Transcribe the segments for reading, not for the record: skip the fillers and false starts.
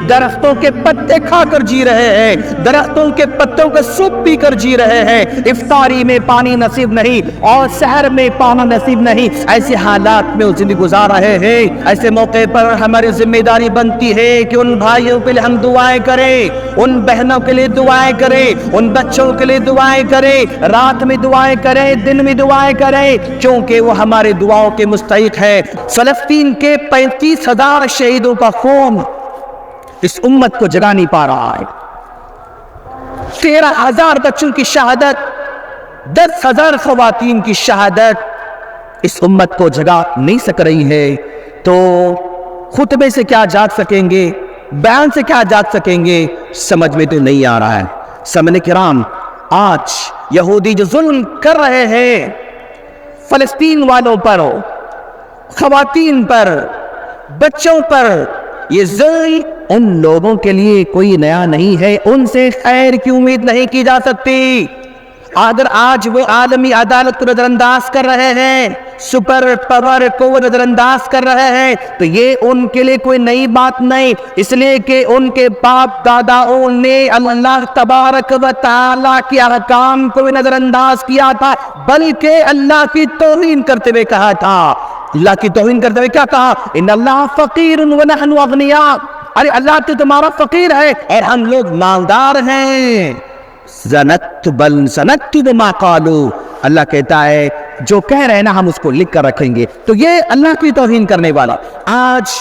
درختوں کے پتے کھا کر جی رہے ہیں, درختوں کے پتوں کا سوپ پی کر جی رہے ہیں, افطاری میں پانی نصیب نہیں اور سحر میں پانا نصیب نہیں, ایسے حالات میں وہ زندگی گزار رہے ہیں. ایسے موقع پر ہماری ذمہ داری بنتی ہے کہ ان بھائیوں کے لیے ہم دعائیں کریں, ان بہنوں کے لیے دعائیں کریں, ان بچوں کے لیے دعائیں کریں, رات میں دعائیں کریں, دن میں دعائیں کریں, کیونکہ وہ ہمارے دعاؤں کے مستحق ہے. فلسطین کے 35,000 شہیدوں کا خون اس امت کو جگا نہیں پا رہا ہے. 13,000 بچوں کی شہادت, 10,000 خواتین کی شہادت اس امت کو جگا نہیں سک رہی ہے. تو خطبے سے کیا جاگ سکیں گے, بیان سے کیا جاگ سکیں گے, سمجھ میں تو نہیں آ رہا ہے. سامعین کرام, آج یہودی جو ظلم کر رہے ہیں فلسطین والوں پر, خواتین پر, بچوں پر, یہ ظلم ان لوگوں کے لیے کوئی نیا نہیں ہے, ان سے خیر کی امید نہیں کی جا سکتی. اگر آج وہ عالمی عدالت کو نظر انداز کر رہے ہیں, سپر پاور کو وہ نظر انداز کر رہے ہیں, تو یہ ان کے لیے کوئی نئی بات نہیں, اس لیے کہ ان کے باپ داداؤں نے اللہ تبارک و تعالیٰ کے احکام کو بھی نظر انداز کیا تھا, بلکہ اللہ کی توہین کرتے ہوئے کہا تھا. اللہ کی توہین کرتے ہوئے کیا کہا, ان اللہ فقیر ونحن اغنیاء, ارے اللہ تو تمہارا فقیر ہے اور ہم لوگ مالدار ہیں. سنکتب ما قالوا, اللہ کہتا ہے جو کہہ رہے ہیں نا ہم اس کو لکھ کر رکھیں گے. تو یہ اللہ کی توہین کرنے والا آج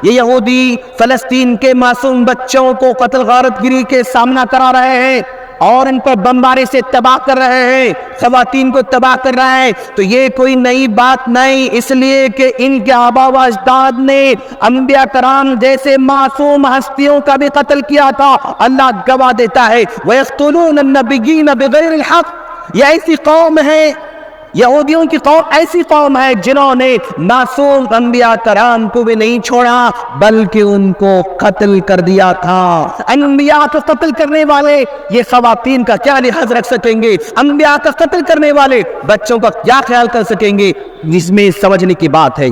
یہ یہودی فلسطین کے معصوم بچوں کو قتل غارت گری کے سامنا کرا رہے ہیں اور ان پر بمباری سے تباہ کر رہے ہیں, خواتین کو تباہ کر رہے ہیں. تو یہ کوئی نئی بات نہیں, اس لیے کہ ان کے آبا و اجداد نے انبیاء کرام جیسے معصوم ہستیوں کا بھی قتل کیا تھا. اللہ گواہ دیتا ہے وَيَقْتُلُونَ النَّبِيِّينَ بِغَيْرِ الْحَقِّ, یہ ایسی قوم ہے, یہودیوں کی قوم ایسی قوم ہے جنہوں نے معصوم انبیاء کرام کو بھی نہیں چھوڑا بلکہ ان کو قتل کر دیا تھا. انبیاء کو قتل کرنے والے یہ خواتین کا کیا لحاظ رکھ سکیں گے, انبیاء کا قتل کرنے والے بچوں کا کیا خیال کر سکیں گے. جس میں سمجھنے کی بات ہے,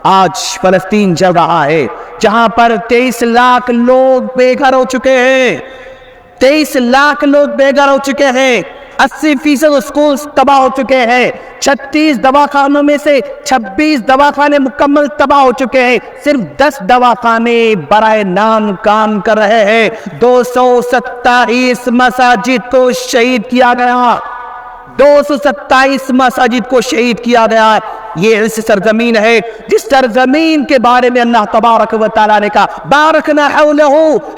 آج فلسطین جل رہا ہے جہاں پر 23 لاکھ لوگ بے گھر ہو چکے ہیں, 23 لاکھ لوگ بے گھر ہو چکے ہیں, 80% اسکول تباہ ہو چکے ہیں, 36 دواخانوں میں سے 26 دواخانے مکمل تباہ ہو چکے ہیں, صرف 10 دواخانے برائے نام کام کر رہے ہیں. 227 مساجد کو شہید کیا گیا, 227 مساجد کو شہید کیا گیا. یہ اس سرزمین ہے جس سرزمین کے بارے میں اللہ تبارک و تعالیٰ نے کہا بارکنا حولہ,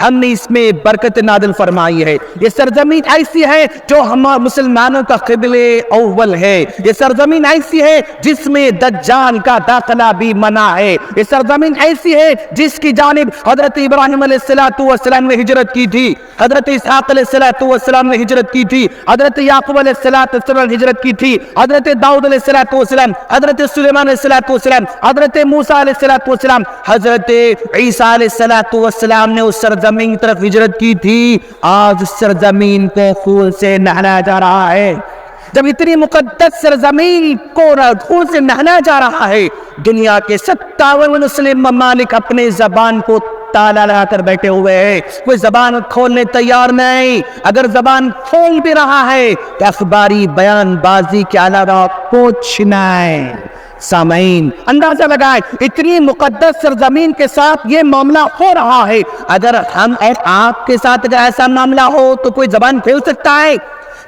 ہم نے اس میں برکت نازل فرمائی ہے. یہ سرزمین ایسی ہے جو ہمارے مسلمانوں کا قبلہ اول ہے. یہ سرزمین ایسی ہے جس میں دجال کا داخلہ بھی منع ہے. یہ سرزمین ایسی ہے جس کی جانب حضرت ابراہیم علیہ السلام نے ہجرت کی تھی, حضرت اسحاق علیہ السلام نے ہجرت کی تھی, حضرت یعقوب علیہ السلام نے ہجرت کی تھی, حضرت داؤد علیہ السلام, حضرت سلیمان علیہ السلام, حضرت موسیٰ علیہ السلام, حضرت عیسیٰ علیہ السلام نے اس سرزمین کی طرف ہجرت کی تھی. آج اس سرزمین کو خون سے نہلایا جا رہا ہے. جب اتنی مقدس سرزمین کو خون سے نہلایا جا رہا ہے, دنیا کے 57 مسلم ممالک اپنے زبان کو تالا لگا کر بیٹھے ہوئے ہیں, کوئی زبان کھولنے تیار نہیں. اگر زبان کھول بھی رہا ہے تو اخباری بیان بازی کے علاوہ کچھ نہیں. سامعین اندازہ لگائیں, اتنی مقدس سرزمین کے ساتھ یہ معاملہ ہو رہا ہے. اگر ہم آپ کے ساتھ اگر ایسا معاملہ ہو تو کوئی زبان کھول سکتا ہے؟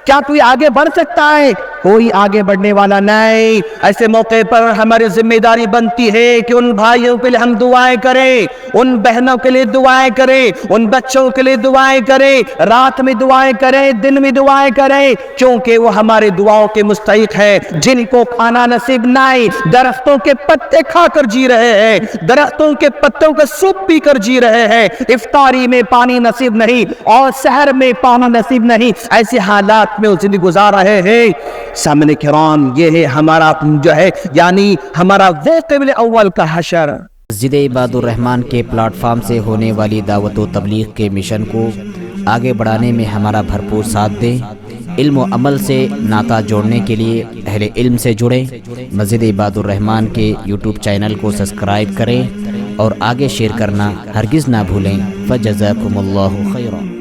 کیا کوئی آگے بڑھ سکتا ہے؟ کوئی آگے بڑھنے والا نہیں. ایسے موقع پر ہماری ذمہ داری بنتی ہے کہ ان بھائیوں کے لیے ہم دعائیں کریں, ان بہنوں کے لیے دعائیں کریں, ان بچوں کے لیے دعائیں کریں, رات میں دعائیں کریں, دن میں دعائیں کریں, کیونکہ وہ ہمارے دعاؤں کے مستحق ہے. جن کو کھانا نصیب نہیں, درختوں کے پتے کھا کر جی رہے ہیں, درختوں کے پتوں کا سوپ پی کر جی رہے ہیں, افطاری میں پانی نصیب نہیں اور سحر میں پانا نصیب نہیں, ایسے حالات میں وہ زندگی گزار رہے ہیں. سامنے کرام, یہ ہے ہمارا جو ہے یعنی ہمارا وہ قبل اول کا حشر. مسجد عباد الرحمن کے پلیٹ فارم سے ہونے والی دعوت و تبلیغ کے مشن کو آگے بڑھانے میں ہمارا بھرپور ساتھ دیں. علم و عمل سے ناطہ جوڑنے کے لیے اہل علم سے جڑیں. مسجد عباد الرحمن کے یوٹیوب چینل کو سبسکرائب کریں اور آگے شیئر کرنا ہرگز نہ بھولیں۔ فجزاکم اللہ خیرا۔